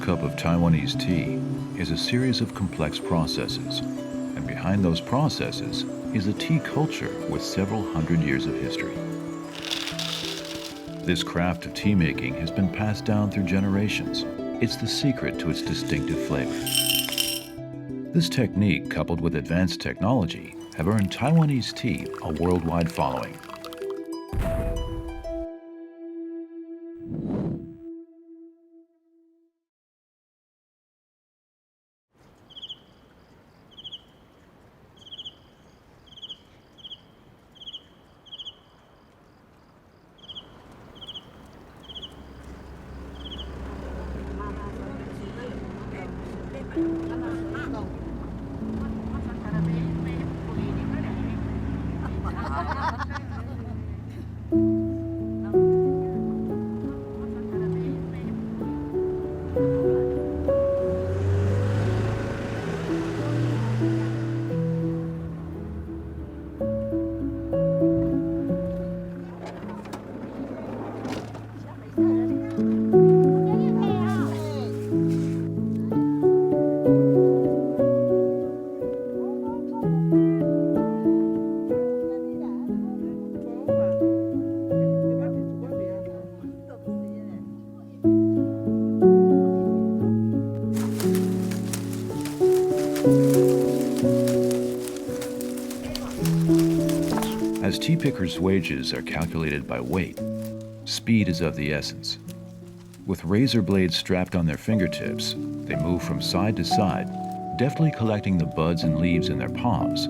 cup of Taiwanese tea is a series of complex processes, and behind those processes is a tea culture with several hundred years of history. This craft of tea making has been passed down through generations. It's the secret to its distinctive flavor. This technique, coupled with advanced technology, have earned Taiwanese tea a worldwide following. As tea pickers' wages are calculated by weight, speed is of the essence. With razor blades strapped on their fingertips, they move from side to side, deftly collecting the buds and leaves in their palms,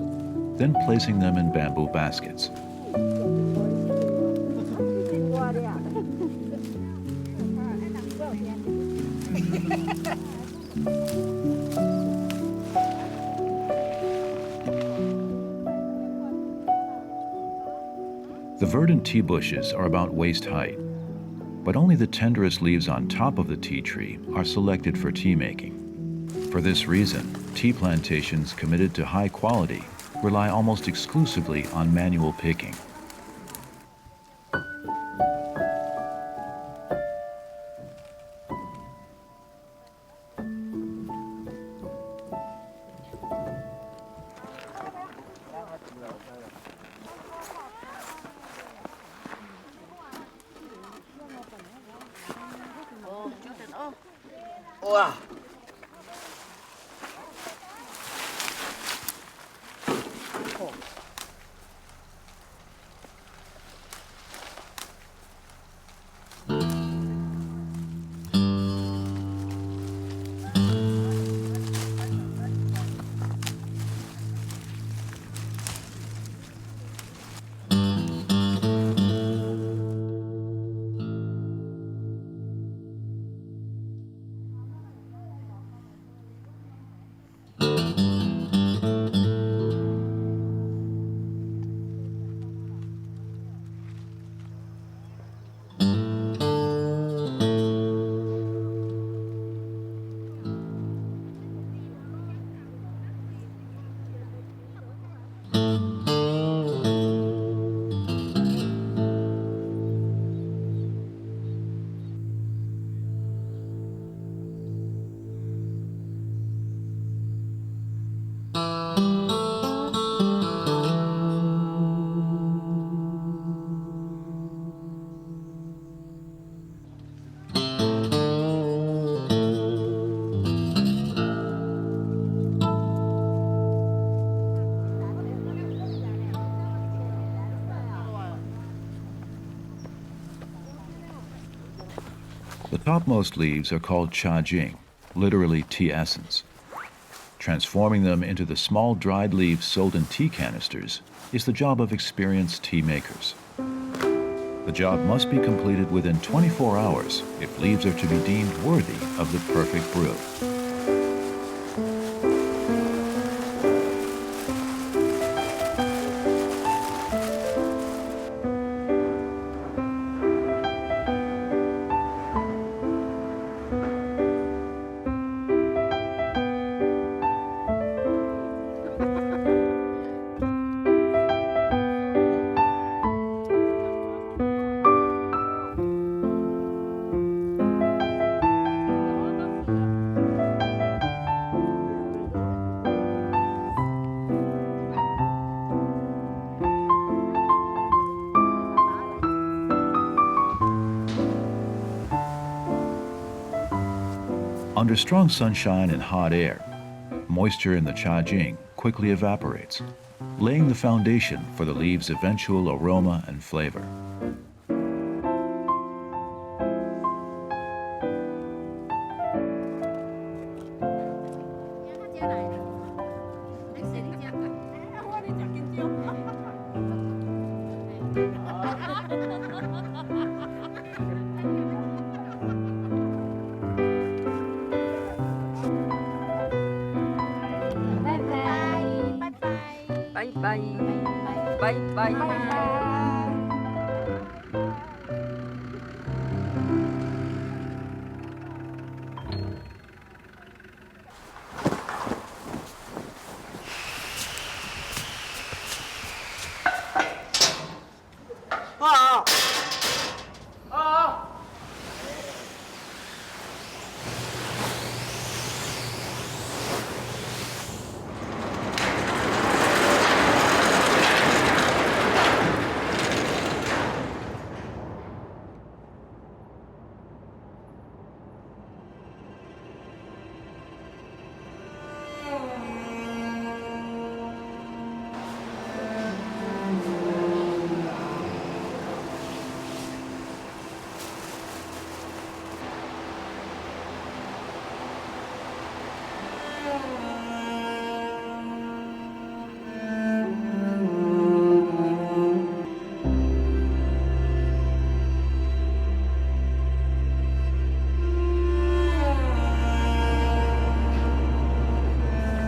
then placing them in bamboo baskets. The verdant tea bushes are about waist height, but only the tenderest leaves on top of the tea tree are selected for tea making. For this reason, tea plantations committed to high quality rely almost exclusively on manual picking. Wow. The topmost leaves are called cha jing, literally tea essence. Transforming them into the small dried leaves sold in tea canisters is the job of experienced tea makers. The job must be completed within 24 hours if leaves are to be deemed worthy of the perfect brew. Under strong sunshine and hot air, moisture in the chajing quickly evaporates, laying the foundation for the leaves' eventual aroma and flavor.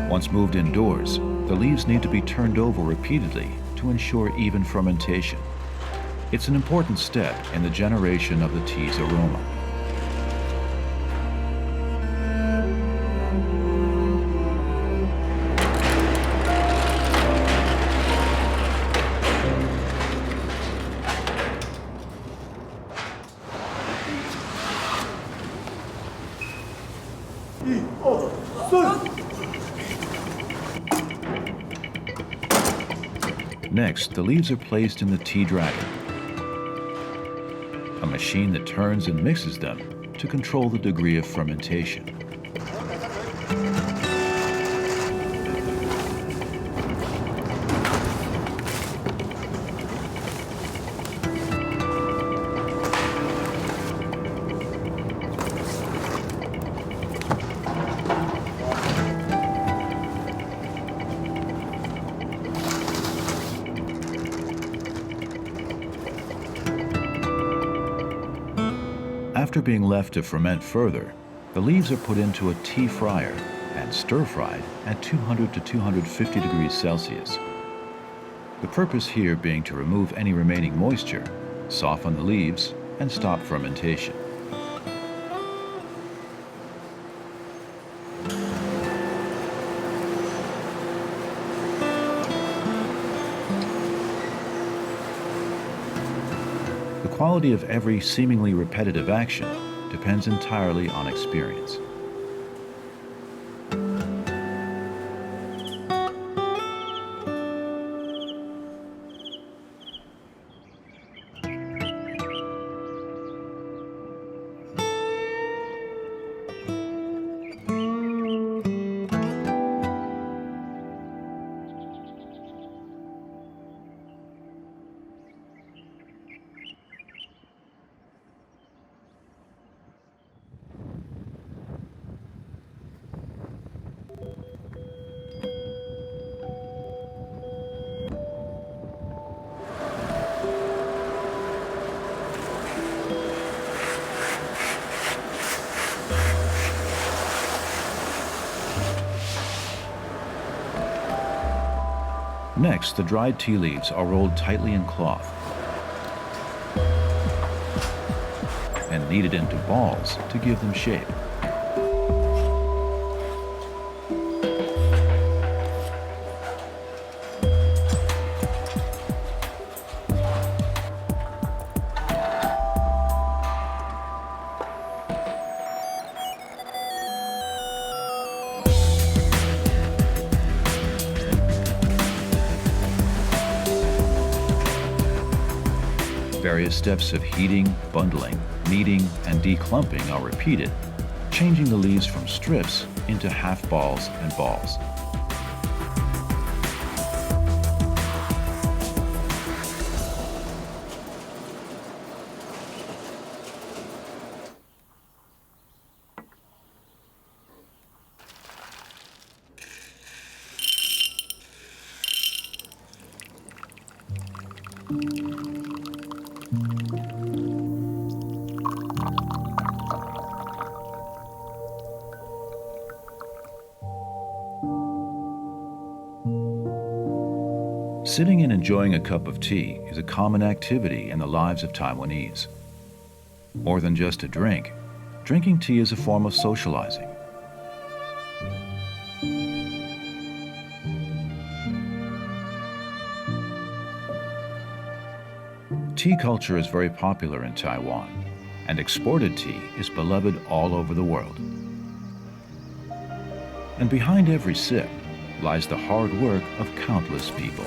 Once moved indoors, the leaves need to be turned over repeatedly to ensure even fermentation. It's an important step in the generation of the tea's aroma. Next, the leaves are placed in the tea dragon, a machine that turns and mixes them to control the degree of fermentation. After being left to ferment further, the leaves are put into a tea fryer and stir-fried at 200 to 250 degrees Celsius. The purpose here being to remove any remaining moisture, soften the leaves, and stop fermentation. The quality of every seemingly repetitive action depends entirely on experience. Next, the dried tea leaves are rolled tightly in cloth and kneaded into balls to give them shape. Various steps of heating, bundling, kneading, and declumping are repeated changing the leaves from strips into half balls and balls. Sitting and enjoying a cup of tea is a common activity in the lives of Taiwanese. More than just a drink, drinking tea is a form of socializing. Tea culture is very popular in Taiwan, and exported tea is beloved all over the world. And behind every sip lies the hard work of countless people.